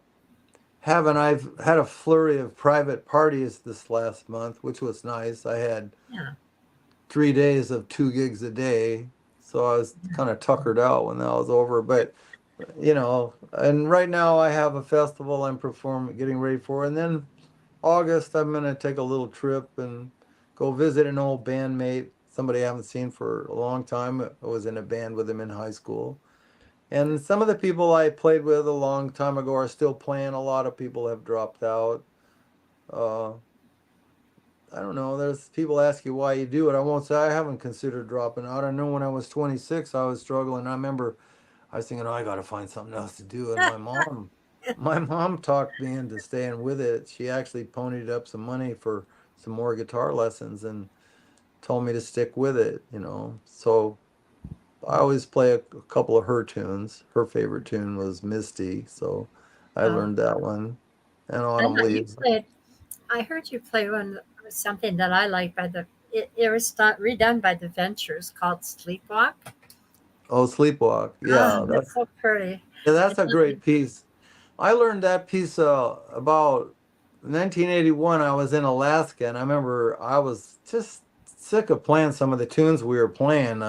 haven't. I've had a flurry of private parties this last month, which was nice. I had yeah, 3 days of 2 gigs a day, so I was kind of tuckered out when that was over. But and right now I have a festival I'm performing, getting ready for, and then August I'm gonna take a little trip and go visit an old bandmate, somebody I haven't seen for a long time. I was in a band with him in high school. And some of the people I played with a long time ago are still playing. A lot of people have dropped out. Uh, I don't know. There's people ask you why you do it. I won't say I haven't considered dropping out. I know when I was 26, I was struggling. I remember I was thinking, oh, I got to find something else to do. And my mom talked me into staying with it. She actually ponied up some money for some more guitar lessons and told me to stick with it. So I always play a couple of her tunes. Her favorite tune was Misty, so I oh, learned that one. And I Autumn know you Leaves. played. I heard you play one something that I like by the. It was not redone by the Ventures called Sleepwalk. Oh, Sleepwalk. Oh, Yeah, that's so pretty. that's It a great piece. I learned that piece about 1981. I was in Alaska, and I remember I was just sick of playing some of the tunes we were playing.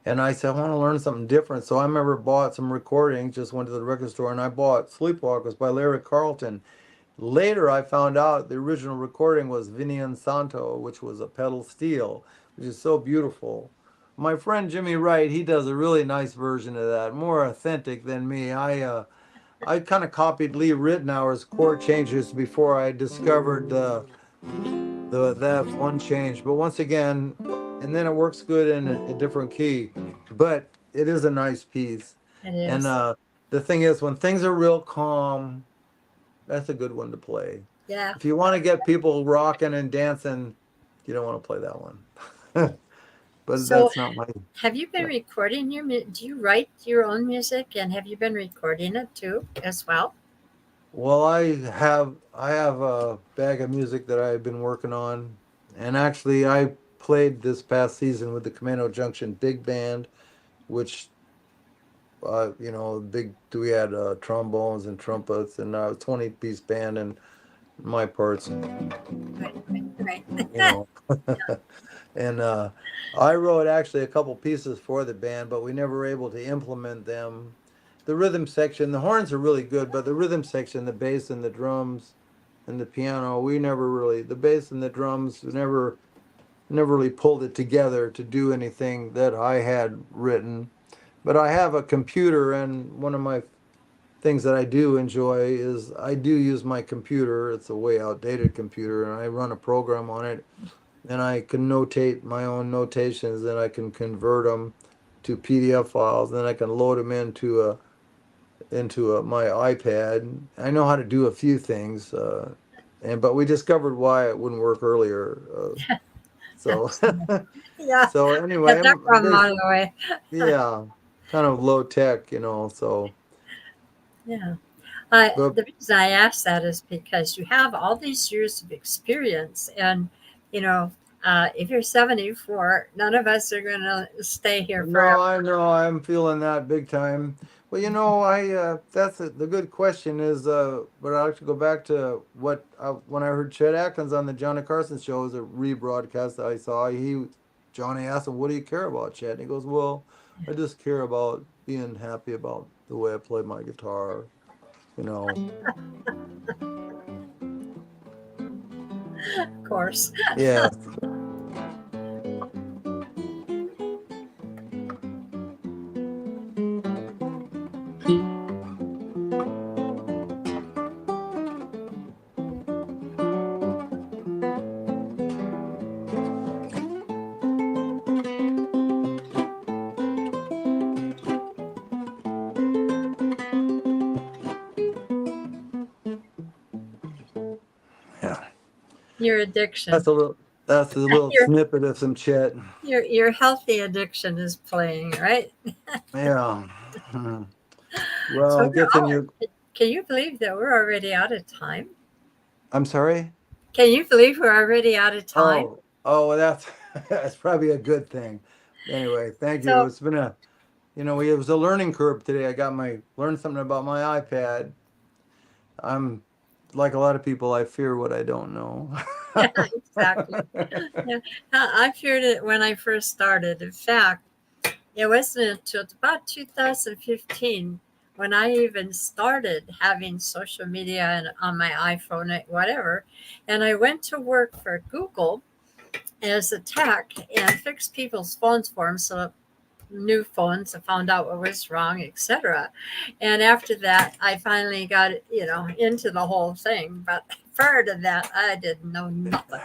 And I said, I want to learn something different. So I remember bought some recordings, just went to the record store, and I bought Sleepwalkers by Larry Carlton. Later, I found out the original recording was Vinny and Santo, which was a pedal steel, which is so beautiful. My friend Jimmy Wright, he does a really nice version of that, more authentic than me. I kind of copied Lee Ritenour's chord changes before I discovered the that one change. But once again, and then it works good in a different key. But it is a nice piece. it And is. the thing is, when things are real calm, that's a good one to play. Yeah. If you want to get people rocking and dancing, you don't want to play that one. But So, that's not my. have you been Yeah. recording do you write your own music and have you been recording it too as well? Well, I have a bag of music that I've been working on, and actually I played this past season with the Commando Junction Big Band, which big we had trombones and trumpets and 20-piece band and my parts, Right, right, you right. know. And I wrote actually a couple pieces for the band, but we never were able to implement them. The rhythm section, the horns are really good, but the rhythm section, the bass and the drums and the piano, the bass and the drums never really pulled it together to do anything that I had written. But I have a computer, and one of my things that I do enjoy is I do use my computer. It's a way outdated computer, and I run a program on it, and I can notate my own notations, and I can convert them to PDF files, and then I can load them into my iPad. I know how to do a few things, but we discovered why it wouldn't work earlier. So Yeah, so anyway, get that problem out of the way. yeah, kind of low tech. So Yeah. but The reason I ask that is because you have all these years of experience, and you know, if you're 74, none of us are going to stay here no, forever. I know I'm feeling that big time. Well, I that's the good question is but I like to go back to when I heard Chet Atkins on the Johnny Carson show, it was a rebroadcast that I saw. Johnny asked him, "What do you care about, Chet?" And he goes, "Well, I just care about being happy about the way I play my guitar, you know." Of course. Yeah. Yeah. Your addiction, That's a little your snippet of some Chet. your healthy addiction is playing, right? Yeah. Hmm. Well, So I we're guess in your can you believe that we're already out of time? I'm sorry? Can you believe we're already out of time? Oh, that's That's probably a good thing. Anyway, thank you. So It's been a, it was a learning curve today. I got my learned something about my iPad. I'm like a lot of people, I fear what I don't know. yeah, exactly. Yeah, I feared it when I first started. In fact, it wasn't until about 2015 when I even started having social media and on my iPhone, whatever. And I went to work for Google as a tech and fixed people's phones for them. So new phones, I found out what was wrong, etc. And after that, I finally got into the whole thing. But prior to that, I didn't know nothing.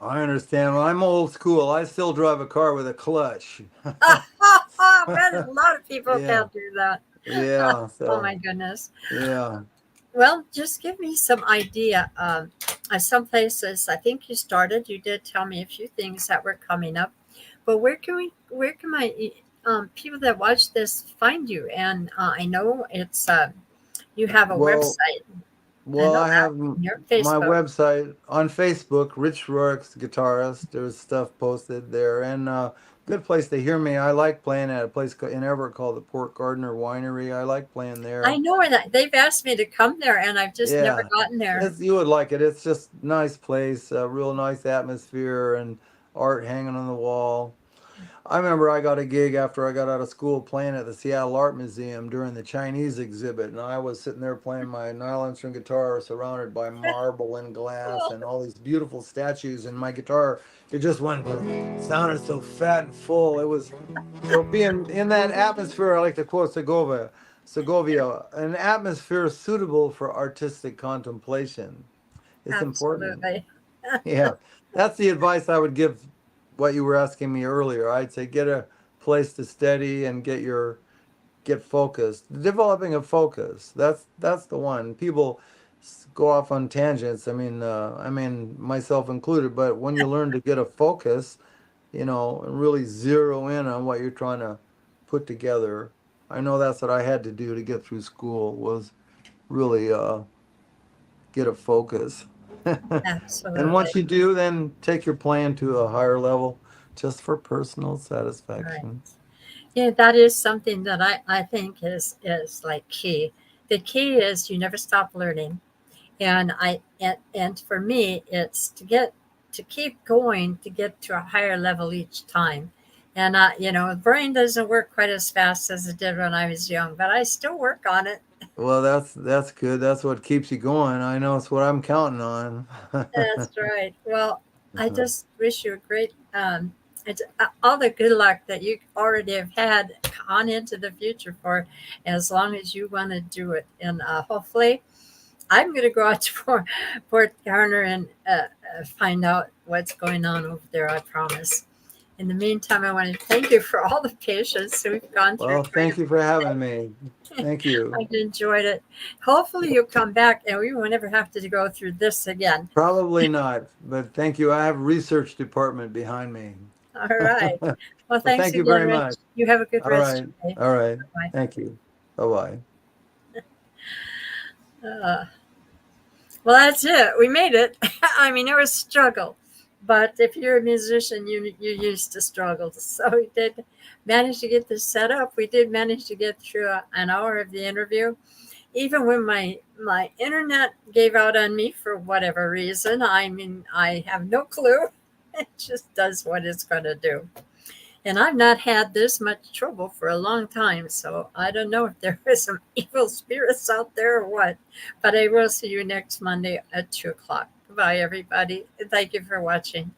I understand. Well, I'm old school. I still drive a car with a clutch. But a lot of people Yeah, can't do that. yeah. Oh So, my goodness. yeah. Well, just give me some idea. Some places, I think you started. You did tell me a few things that were coming up, but where can my people that watch this find you? And I know it's you have a Well, website. I well, know I that. have And your my Facebook. website on Facebook, Rich Rourke's guitarist. There's stuff posted there, and good place to hear me. I like playing at a place in Everett called the Port Gardner Winery. I like playing I there. know where that they've asked me to come there, and I've just never Yeah, gotten there. you would like it. It's just nice place, a real nice atmosphere, and art hanging on the wall. I remember I got a gig after I got out of school playing at the Seattle Art Museum during the Chinese exhibit, and I was sitting there playing my nylon string guitar, surrounded by marble and glass Oh, and all these beautiful statues. And my guitar, it just went, sounded so fat and full. It was, being in that atmosphere. I like to quote Segovia, an atmosphere suitable for artistic contemplation. It's important. absolutely. Yeah, that's the advice I would give. What you were asking me earlier, I'd say get a place to steady and get focused. Developing a focus. That's the one. People go off on tangents. I mean myself included. But when you learn to get a focus, and really zero in on what you're trying to put together. I know that's what I had to do to get through school was really get a focus. And once Absolutely. you do, then take your plan to a higher level just for personal Right. satisfaction. Yeah, that is something that I think is like key. The key is you never stop learning. And for me it's to keep going to get to a higher level each time. And the brain doesn't work quite as fast as it did when I was young, but I still work on it. Well, that's good. That's what keeps you going. I know it's what I'm counting on. That's right. Well, I just wish you a great all the good luck that you already have had on into the future for as long as you want to do it. And hopefully I'm going to go out to Port Garner and find out what's going on over there. I promise. In the meantime, I want to thank you for all the patience we've gone through Well, trying to thank you for having me. Thank you. I enjoyed it. Hopefully, you'll come back and we won't ever have to go through this again. Probably not, but thank you. I have a research department behind me. All right. Well, Well, thanks thank you again, very Rich. much. You have a good All rest right. of your day. All right. Bye. Thank you. Bye-bye. Well, that's it. We made it. I mean, it was a struggle, but if you're a musician, you're used to struggles. So we did manage to get this set up. We did manage to get through an hour of the interview, even when my internet gave out on me for whatever reason. I mean, I have no clue. It just does what it's going to do. And I've not had this much trouble for a long time, so I don't know if there are some evil spirits out there or what. But I will see you next Monday at 2 o'clock. Goodbye, everybody. Thank you for watching.